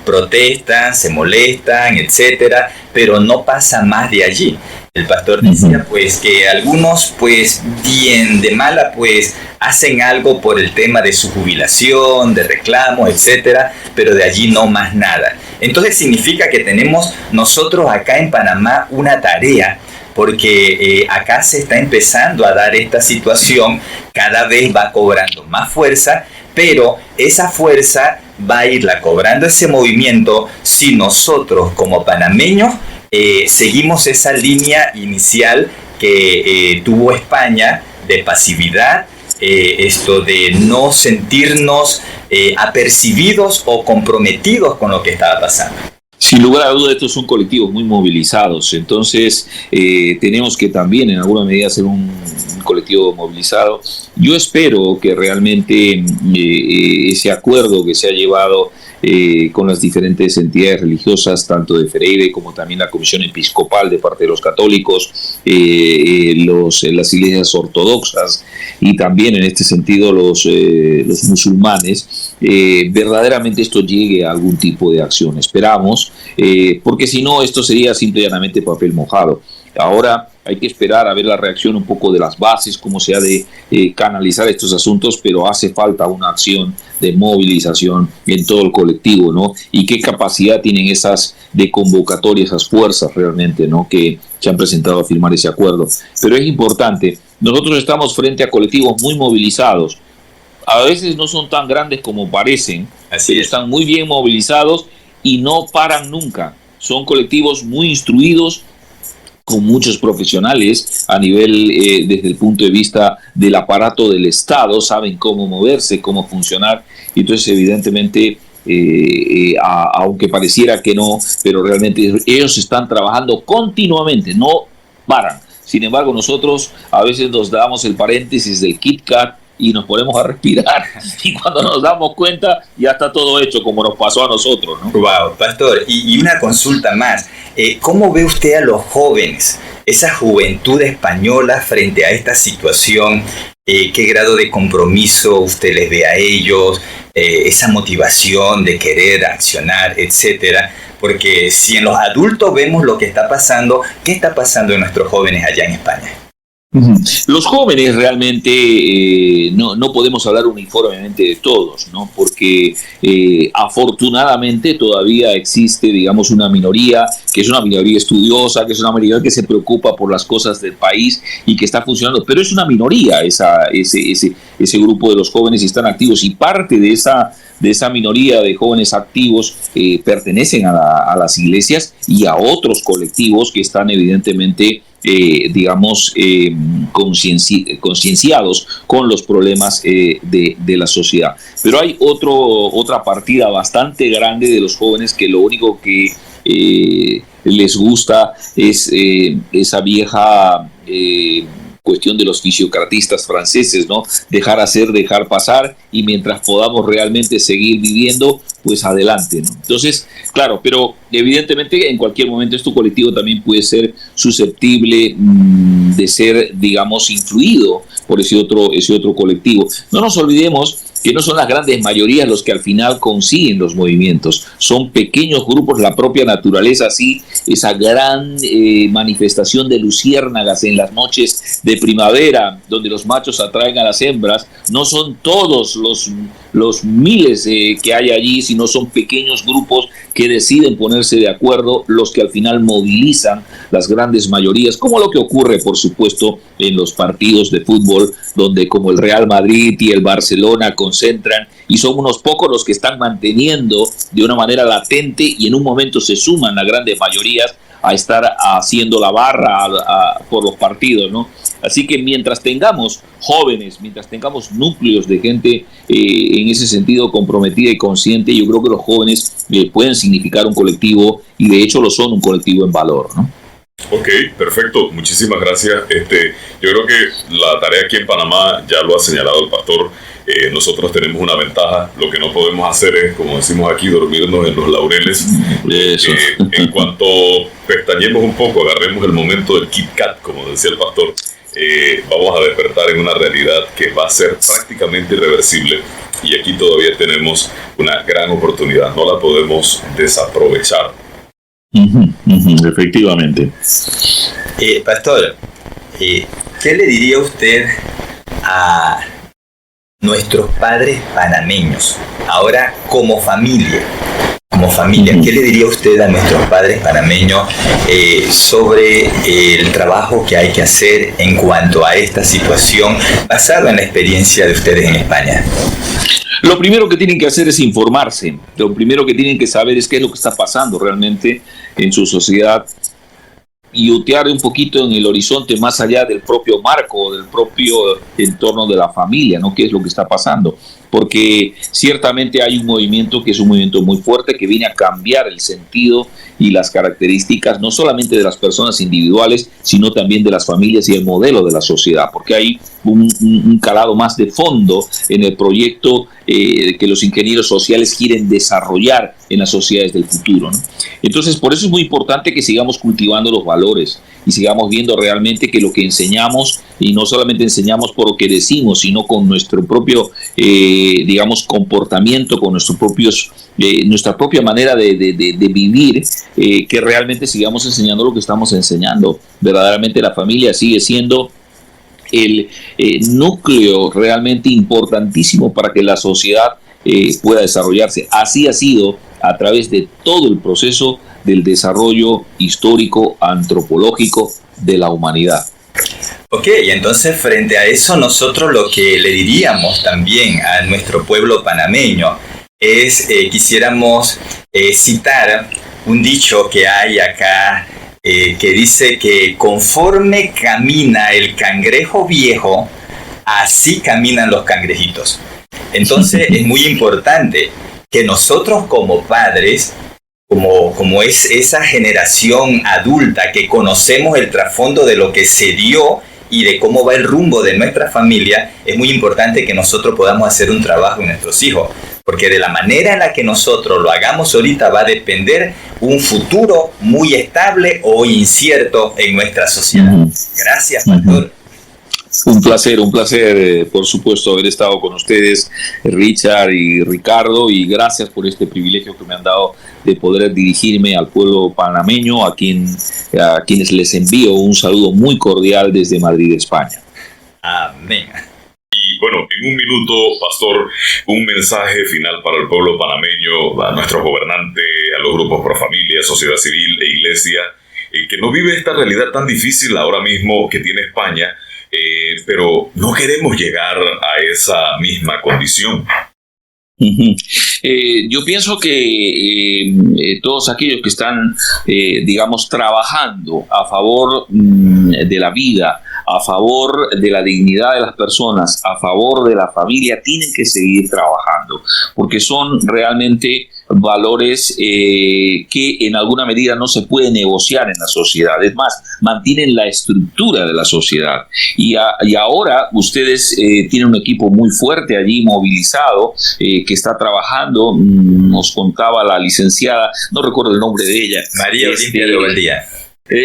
protestan, se molestan, etcétera, pero no pasa más de allí. El pastor decía pues que algunos pues bien de mala pues hacen algo por el tema de su jubilación, de reclamos, etcétera, pero de allí no más nada. Entonces significa que tenemos nosotros acá en Panamá una tarea, porque acá se está empezando a dar esta situación, cada vez va cobrando más fuerza, pero esa fuerza va a irla cobrando ese movimiento si nosotros como panameños seguimos esa línea inicial que tuvo España de pasividad, esto de no sentirnos apercibidos o comprometidos con lo que estaba pasando. Sin lugar a dudas, estos son colectivos muy movilizados, entonces tenemos que también en alguna medida ser un colectivo movilizado. Yo espero que realmente ese acuerdo que se ha llevado con las diferentes entidades religiosas, tanto de Freire como también la Comisión Episcopal de parte de los católicos, las iglesias ortodoxas y también en este sentido los musulmanes, verdaderamente esto llegue a algún tipo de acción. Esperamos, porque si no esto sería simple y llanamente papel mojado. Ahora hay que esperar a ver la reacción un poco de las bases, cómo se ha de canalizar estos asuntos, pero hace falta una acción de movilización en todo el colectivo, ¿no? Y qué capacidad tienen esas de convocatoria, esas fuerzas realmente, ¿no? Que se han presentado a firmar ese acuerdo. Pero es importante nosotros estamos frente a colectivos muy movilizados. A veces no son tan grandes como parecen, pero están muy bien movilizados y no paran nunca. Son colectivos muy instruidos, con muchos profesionales a nivel, desde el punto de vista del aparato del Estado, saben cómo moverse, cómo funcionar, y entonces evidentemente, aunque pareciera que no, pero realmente ellos están trabajando continuamente, no paran. Sin embargo, nosotros a veces nos damos el paréntesis del Kit Kat y nos ponemos a respirar, y cuando nos damos cuenta ya está todo hecho, como nos pasó a nosotros, ¿no? Wow, pastor, y una consulta más. ¿Cómo ve usted a los jóvenes, esa juventud española frente a esta situación? ¿Qué grado de compromiso usted les ve a ellos? Esa motivación de querer accionar, etcétera. Porque si en los adultos vemos lo que está pasando, ¿qué está pasando en nuestros jóvenes allá en España? Los jóvenes realmente no podemos hablar uniformemente de todos, ¿no? Porque afortunadamente todavía existe, digamos, una minoría que es una minoría estudiosa, que es una minoría que se preocupa por las cosas del país y que está funcionando, pero es una minoría ese grupo de los jóvenes y están activos, y parte de esa minoría de jóvenes activos pertenecen a las iglesias y a otros colectivos que están evidentemente concienciados con los problemas de la sociedad. Pero hay otra partida bastante grande de los jóvenes que lo único que les gusta es esa vieja cuestión de los fisiocratistas franceses, ¿no? Dejar hacer, dejar pasar, y mientras podamos realmente seguir viviendo, pues adelante, ¿no? Entonces, claro, pero evidentemente en cualquier momento este colectivo también puede ser susceptible de ser, digamos, influido por ese otro colectivo. No nos olvidemos que no son las grandes mayorías los que al final consiguen los movimientos, son pequeños grupos, la propia naturaleza, así, esa gran manifestación de luciérnagas en las noches de primavera, donde los machos atraen a las hembras, no son todos los miles que hay allí, sino son pequeños grupos que deciden ponerse de acuerdo, los que al final movilizan las grandes mayorías, como lo que ocurre, por supuesto, en los partidos de fútbol, donde como el Real Madrid y el Barcelona concentran, y son unos pocos los que están manteniendo de una manera latente, y en un momento se suman las grandes mayorías a estar haciendo la barra por los partidos, ¿no? Así que mientras tengamos jóvenes, mientras tengamos núcleos de gente en ese sentido comprometida y consciente, yo creo que los jóvenes pueden significar un colectivo, y de hecho lo son, un colectivo en valor, ¿no? Ok, perfecto, muchísimas gracias. Yo creo que la tarea aquí en Panamá ya lo ha señalado el pastor. Nosotros tenemos una ventaja. Lo que no podemos hacer es, como decimos aquí, dormirnos en los laureles. Eso. En cuanto pestañemos un poco, agarremos el momento del Kit Kat, como decía el pastor, vamos a despertar en una realidad que va a ser prácticamente irreversible, y aquí todavía tenemos una gran oportunidad, no la podemos desaprovechar. Efectivamente. Pastor, ¿qué le diría usted a nuestros padres panameños ahora como familia? ¿Qué le diría usted a nuestros padres panameños sobre el trabajo que hay que hacer en cuanto a esta situación, basado en la experiencia de ustedes en España? Lo primero que tienen que hacer es informarse. Lo primero que tienen que saber es qué es lo que está pasando realmente en su sociedad, y otear un poquito en el horizonte más allá del propio marco, del propio entorno de la familia, ¿no? ¿Qué es lo que está pasando? Porque ciertamente hay un movimiento que es un movimiento muy fuerte, que viene a cambiar el sentido y las características no solamente de las personas individuales, sino también de las familias y el modelo de la sociedad, porque hay un calado más de fondo en el proyecto que los ingenieros sociales quieren desarrollar en las sociedades del futuro, ¿no? Entonces, por eso es muy importante que sigamos cultivando los valores y sigamos viendo realmente que lo que enseñamos, y no solamente enseñamos por lo que decimos, sino con nuestro propio, digamos, comportamiento, con nuestra propia manera de vivir, que realmente sigamos enseñando lo que estamos enseñando. Verdaderamente la familia sigue siendo el núcleo realmente importantísimo para que la sociedad pueda desarrollarse. Así ha sido a través de todo el proceso del desarrollo histórico, antropológico de la humanidad. Ok, entonces frente a eso nosotros lo que le diríamos también a nuestro pueblo panameño es, quisiéramos citar un dicho que hay acá que dice que conforme camina el cangrejo viejo, así caminan los cangrejitos. Entonces es muy importante que nosotros como padres, como es esa generación adulta que conocemos el trasfondo de lo que se dio y de cómo va el rumbo de nuestra familia, es muy importante que nosotros podamos hacer un trabajo en nuestros hijos, porque de la manera en la que nosotros lo hagamos ahorita va a depender un futuro muy estable o incierto en nuestra sociedad. Gracias, pastor. Un placer, por supuesto, haber estado con ustedes, Richard y Ricardo, y gracias por este privilegio que me han dado de poder dirigirme al pueblo panameño, a quienes les envío un saludo muy cordial desde Madrid, España. Amén. Y bueno, en un minuto, pastor, un mensaje final para el pueblo panameño, a nuestros gobernantes, a los grupos pro familia, sociedad civil e iglesia, que no vive esta realidad tan difícil ahora mismo que tiene España, pero no queremos llegar a esa misma condición. Yo pienso que todos aquellos que están, digamos, trabajando a favor de la vida, a favor de la dignidad de las personas, a favor de la familia, tienen que seguir trabajando, porque son realmente valores que en alguna medida no se puede negociar en la sociedad. Es más, mantienen la estructura de la sociedad. Y ahora ustedes tienen un equipo muy fuerte allí movilizado que está trabajando. Nos contaba la licenciada, no recuerdo el nombre de ella, María Olimpia de Ovaldía.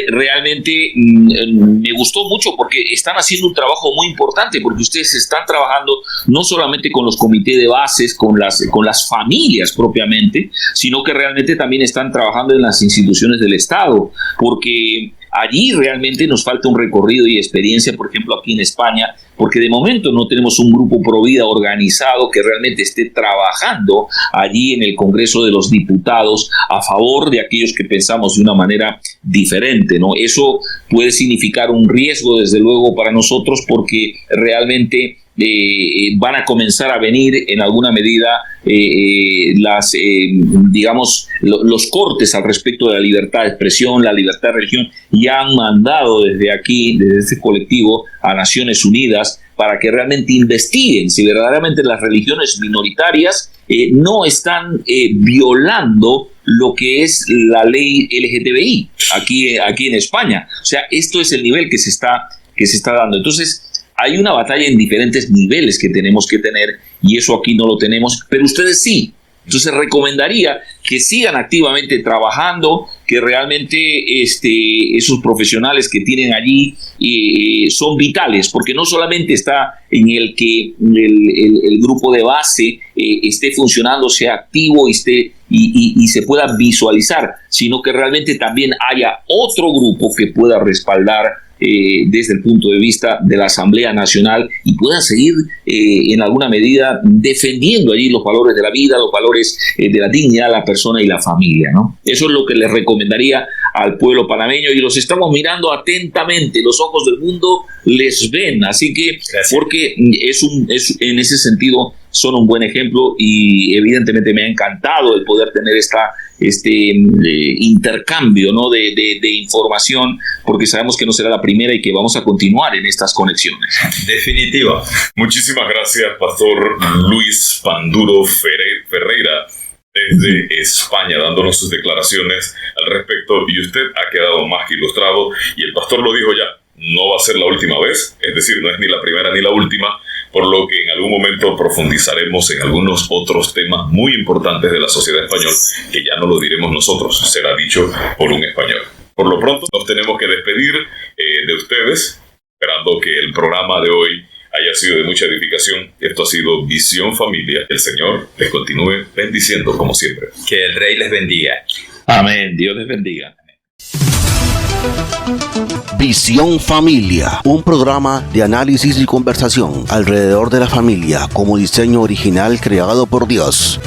Realmente me gustó mucho porque están haciendo un trabajo muy importante, porque ustedes están trabajando no solamente con los comités de bases, con las familias propiamente, sino que realmente también están trabajando en las instituciones del Estado, porque allí realmente nos falta un recorrido y experiencia, por ejemplo, aquí en España, porque de momento no tenemos un grupo Provida organizado que realmente esté trabajando allí en el Congreso de los Diputados a favor de aquellos que pensamos de una manera diferente, ¿no? Eso puede significar un riesgo, desde luego, para nosotros, porque realmente van a comenzar a venir en alguna medida digamos, los cortes al respecto de la libertad de expresión, la libertad de religión. Ya han mandado desde aquí, desde este colectivo, a Naciones Unidas para que realmente investiguen si verdaderamente las religiones minoritarias no están violando lo que es la ley LGTBI aquí en España. O sea, esto es el nivel que se está dando. Entonces, hay una batalla en diferentes niveles que tenemos que tener, y eso aquí no lo tenemos, pero ustedes sí. Entonces recomendaría que sigan activamente trabajando, que realmente esos profesionales que tienen allí son vitales, porque no solamente está en el que el grupo de base esté funcionando, sea activo y se pueda visualizar, sino que realmente también haya otro grupo que pueda respaldar desde el punto de vista de la Asamblea Nacional y puedan seguir en alguna medida defendiendo allí los valores de la vida, los valores de la dignidad de la persona y la familia, ¿no? Eso es lo que les recomendaría al pueblo panameño, y los estamos mirando atentamente, los ojos del mundo les ven, así que gracias. Porque en ese sentido son un buen ejemplo, y evidentemente me ha encantado el poder tener este intercambio, ¿no? de información, porque sabemos que no será la primera y que vamos a continuar en estas conexiones. Definitivo. Muchísimas gracias, Pastor Luis Panduro Ferreira, desde España, dándonos sus declaraciones al respecto, y usted ha quedado más que ilustrado, y el pastor lo dijo ya, no va a ser la última vez, es decir, no es ni la primera ni la última, por lo que en algún momento profundizaremos en algunos otros temas muy importantes de la sociedad española, que ya no lo diremos nosotros, será dicho por un español. Por lo pronto nos tenemos que despedir de ustedes, esperando que el programa de hoy haya sido de mucha edificación. Esto ha sido Visión Familia. El Señor les continúe bendiciendo como siempre. Que el Rey les bendiga. Amén. Dios les bendiga. Visión Familia, un programa de análisis y conversación alrededor de la familia como diseño original creado por Dios.